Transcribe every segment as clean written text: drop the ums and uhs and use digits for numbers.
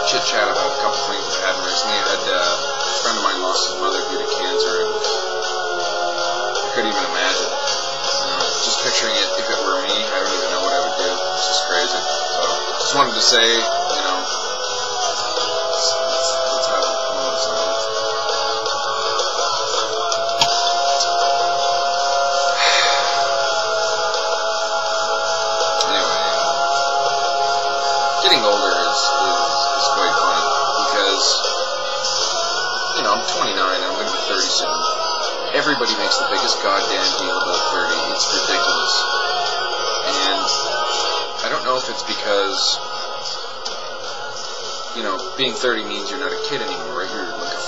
chit-chat about a couple things that happened recently. I had a friend of mine lost his mother due to cancer, and I couldn't even imagine. Just picturing it, if it were me, I don't even know what I would do. It's just crazy. So, just wanted to say, you know, let's have a moment of silence. Anyway, getting older is quite fun, because, you know, I'm 29 and I'm going to be 30 soon. Everybody makes the biggest goddamn deal about 30. It's ridiculous. And I don't know if it's because, you know, being 30 means you're not a kid anymore, right? You're like a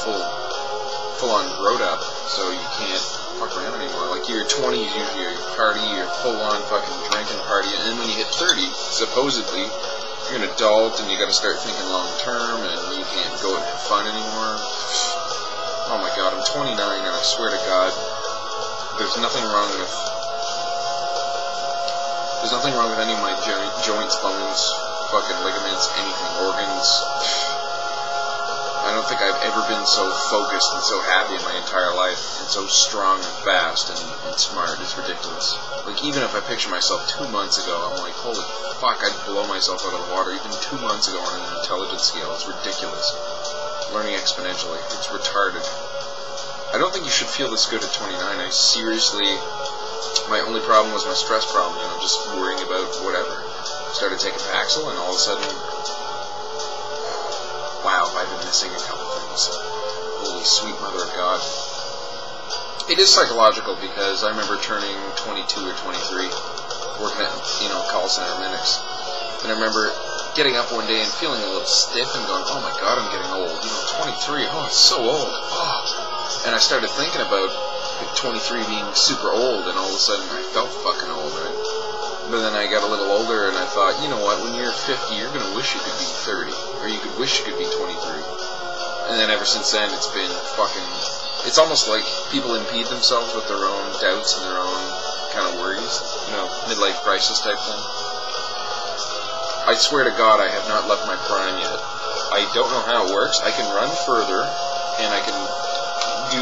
full-on grown-up, so you can't fuck around anymore. Like, your 20s, usually you're party, you're full-on fucking drinking party, and then when you hit 30, supposedly, you're an adult, and you gotta start thinking long-term, and you can't go and have fun anymore. Oh my god, I'm 29, and I swear to God, there's nothing wrong with any of my joints, bones, fucking ligaments, anything, organs. I don't think I've ever been so focused and so happy in my entire life, and so strong and fast and smart. It's ridiculous. Like, even if I picture myself 2 months ago, I'm like, holy fuck, I'd blow myself out of the water even 2 months ago on an intelligence scale. It's ridiculous. Learning exponentially. It's retarded. I don't think you should feel this good at 29. I seriously, my only problem was my stress problem, you know, just worrying about whatever. Started taking Paxil, and all of a sudden, wow, I've been missing a couple things. Holy sweet mother of God. It is psychological, because I remember turning 22 or 23, working at, you know, call center Linux. And I remember getting up one day and feeling a little stiff and going, oh my God, I'm getting old. You know, 23, oh, it's so old. Oh. And I started thinking about 23 being super old, and all of a sudden I felt fucking old, right? But then I got a little older, and I thought, you know what, when you're 50, you're going to wish you could be 30, or you could wish you could be 23. And then ever since then, it's been fucking, it's almost like people impede themselves with their own doubts and their own kind of worries, you know, midlife crisis type thing. I swear to God, I have not left my prime yet. I don't know how it works. I can run further, and I can do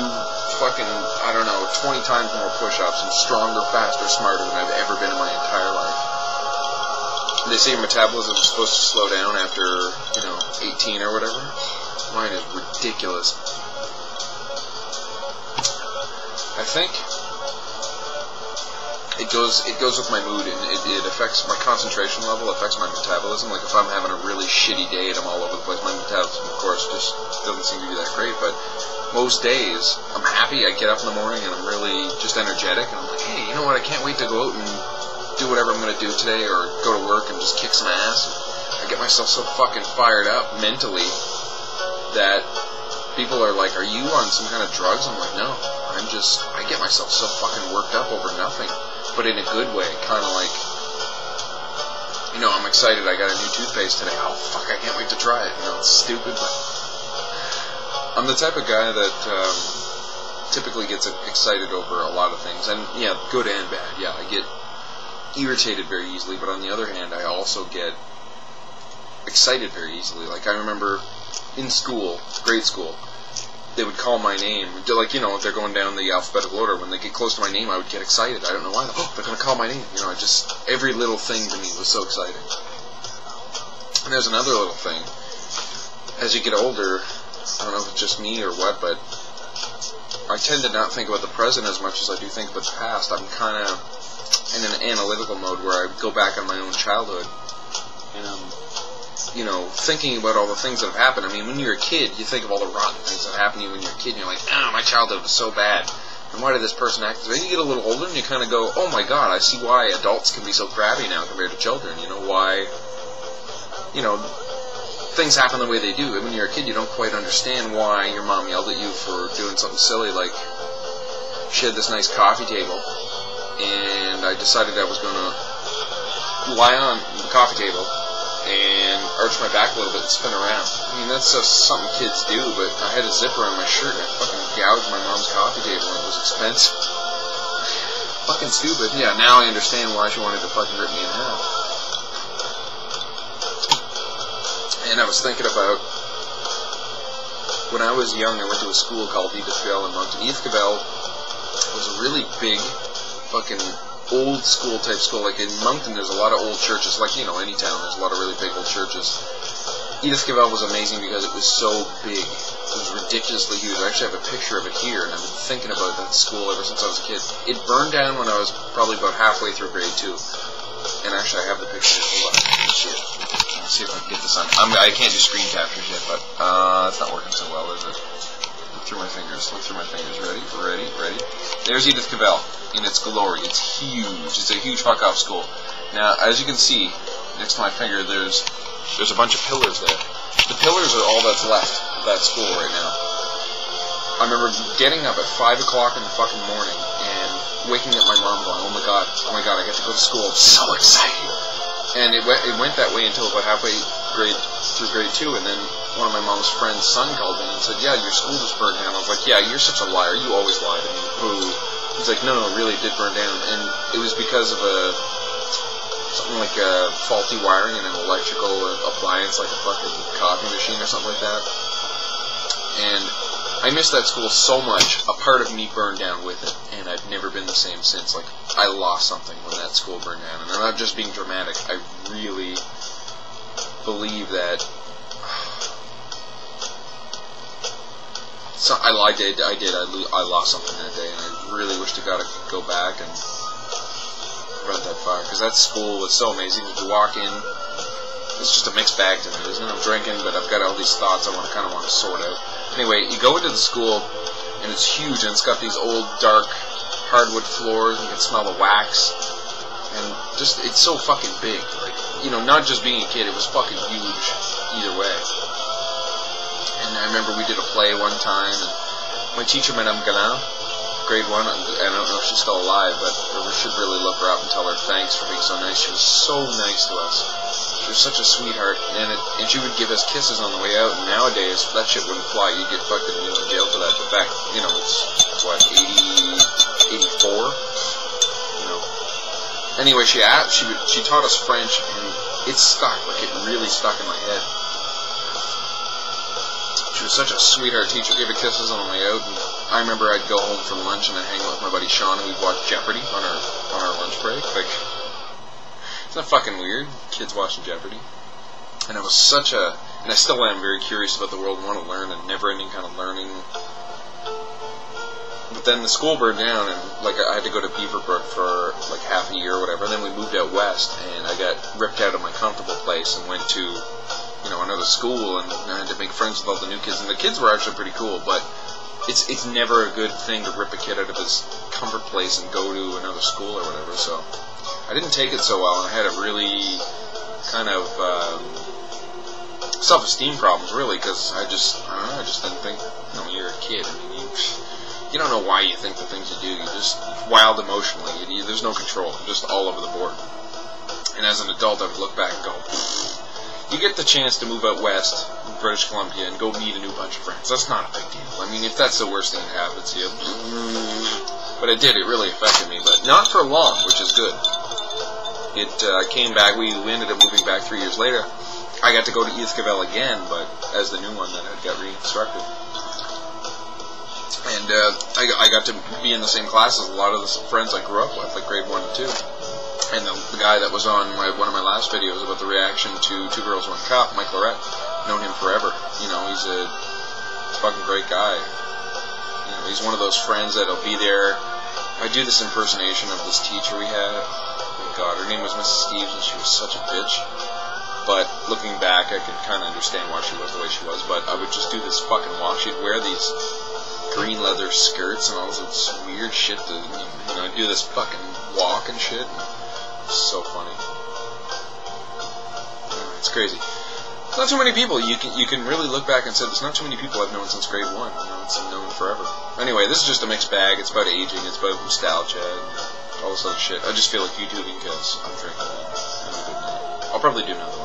fucking, I don't know, 20 times more push-ups and stronger, faster, smarter than I've ever been in my entire life. They say your metabolism is supposed to slow down after, you know, 18 or whatever. Mine is ridiculous. I think it goes with my mood, and it affects my concentration level, affects my metabolism. Like, if I'm having a really shitty day and I'm all over the place, my metabolism, of course, just doesn't seem to be that great, but most days, I'm happy, I get up in the morning and I'm really just energetic, and I'm like, hey, you know what, I can't wait to go out and do whatever I'm going to do today, or go to work and just kick some ass. I get myself so fucking fired up mentally that people are like, are you on some kind of drugs? I'm like, no, I get myself so fucking worked up over nothing, but in a good way, kind of like, you know, I'm excited, I got a new toothpaste today, oh fuck, I can't wait to try it, you know, it's stupid, but I'm the type of guy that typically gets excited over a lot of things, and yeah, good and bad. Yeah, I get irritated very easily, but on the other hand, I also get excited very easily. Like, I remember in school, grade school, they would call my name, like, you know, if they're going down the alphabetical order, when they get close to my name, I would get excited. I don't know why. Oh, they're going to call my name. You know, every little thing to me was so exciting. And there's another little thing. As you get older, I don't know if it's just me or what, but I tend to not think about the present as much as I do think about the past. I'm kind of in an analytical mode where I go back on my own childhood, and I'm, you know, thinking about all the things that have happened. I mean, when you're a kid, you think of all the rotten things that happened to you when you're a kid, and you're like, my childhood was so bad, and why did this person act this way? Then you get a little older, and you kind of go, oh my God, I see why adults can be so crabby now compared to children, you know, why, you know, things happen the way they do. And when you're a kid, you don't quite understand why your mom yelled at you for doing something silly, like she had this nice coffee table, and I decided I was going to lie on the coffee table and arch my back a little bit and spin around. I mean, that's just something kids do, but I had a zipper on my shirt and I fucking gouged my mom's coffee table, and it was expensive. Fucking stupid. Yeah, now I understand why she wanted to fucking rip me in half. And I was thinking about, when I was young, I went to a school called Edith Cavell in Moncton. Edith Cavell was a really big, fucking old school type school. Like in Moncton, there's a lot of old churches. Like, you know, any town, there's a lot of really big old churches. Edith Cavell was amazing because it was so big. It was ridiculously huge. I actually have a picture of it here, and I've been thinking about that school ever since I was a kid. It burned down when I was probably about halfway through grade 2. And actually, I have the picture. Hold on. Let's see if I can get this on. I can't do screen captures yet, but it's not working so well, is it? Look through my fingers. Look through my fingers. Ready? There's Edith Cavell in its glory. It's huge. It's a huge fuck-off school. Now, as you can see, next to my finger, there's a bunch of pillars there. The pillars are all that's left of that school right now. I remember getting up at 5 o'clock in the fucking morning and waking up my mom going, oh my god, I get to go to school. I'm so excited. And it went that way until about halfway through grade 2, and then one of my mom's friend's son called me and said, yeah, your school just burned down. I was like, yeah, you're such a liar. You always lie to me. Boo. He's like, no, really, it did burn down. And it was because of something like faulty wiring in an electrical appliance, like a fucking coffee machine or something like that. And I missed that school so much. A part of me burned down with it, and I've never been the same since. Like, I lost something when that school burned down, and I'm not just being dramatic. I really believe that. So I lost something that day, and I really wish to God I could go back and prevent that fire, because that school was so amazing. If you walk in, it's just a mixed bag to me, isn't it? I'm drinking, but I've got all these thoughts I kind of want to sort out. Anyway, you go into the school, and it's huge, and it's got these old, dark, hardwood floors, and you can smell the wax, and just, it's so fucking big. Like, you know, not just being a kid, it was fucking huge either way. And I remember we did a play one time, and my teacher, Madame Galland, grade 1, I don't know if she's still alive, but we should really look her up and tell her thanks for being so nice. She was so nice to us. She was such a sweetheart, and she would give us kisses on the way out, and nowadays, that shit wouldn't fly. You'd get fucking in jail for that, but back, you know, it's what, 84? You know. Anyway, she taught us French, and it stuck, like it really stuck in my head. She was such a sweetheart teacher, gave her kisses on the way out, and I remember I'd go home from lunch and I'd hang out with my buddy Sean, and we'd watch Jeopardy on our lunch break. Like, isn't that fucking weird? Kids watching Jeopardy. And I was and I still am very curious about the world and want to learn, and never-ending kind of learning. But then the school burned down, and like I had to go to Beaverbrook for like half a year or whatever. And then we moved out west, and I got ripped out of my comfortable place and went to, you know, another school, and I had to make friends with all the new kids. And the kids were actually pretty cool, but it's never a good thing to rip a kid out of his comfort place and go to another school or whatever. So I didn't take it so well, and I had a really kind of self-esteem problems, really, because I just didn't think, you know, you're a kid. I mean, you don't know why you think the things you do. You're just wild emotionally. There's no control. You're just all over the board. And as an adult, I would look back and go, you get the chance to move out west, British Columbia, and go meet a new bunch of friends. That's not a big deal. I mean, if that's the worst thing that happens to you. But it did. It really affected me. But not for long, which is good. I came back. We ended up moving back 3 years later. I got to go to Edith Cavell again, but as the new one that had got reconstructed. And I got to be in the same class as a lot of the friends I grew up with, like grade 1 and 2. And the guy that was on one of my last videos about the reaction to Two Girls, One Cup, Mike Lorette, known him forever. You know, he's a fucking great guy. You know, he's one of those friends that'll be there. I do this impersonation of this teacher we had. Oh God, her name was Mrs. Steves, and she was such a bitch. But looking back, I can kind of understand why she was the way she was. But I would just do this fucking walk. She'd wear these green leather skirts and all this weird shit to, you know, do this fucking walk and shit. It's so funny. It's crazy. It's not too many people. You can really look back and say there's not too many people I've known since grade 1. You know, it's known forever. Anyway, this is just a mixed bag. It's about aging. It's about nostalgia and all this other shit. I just feel like YouTubing because I'm drinking and I'm a good night. I'll probably do another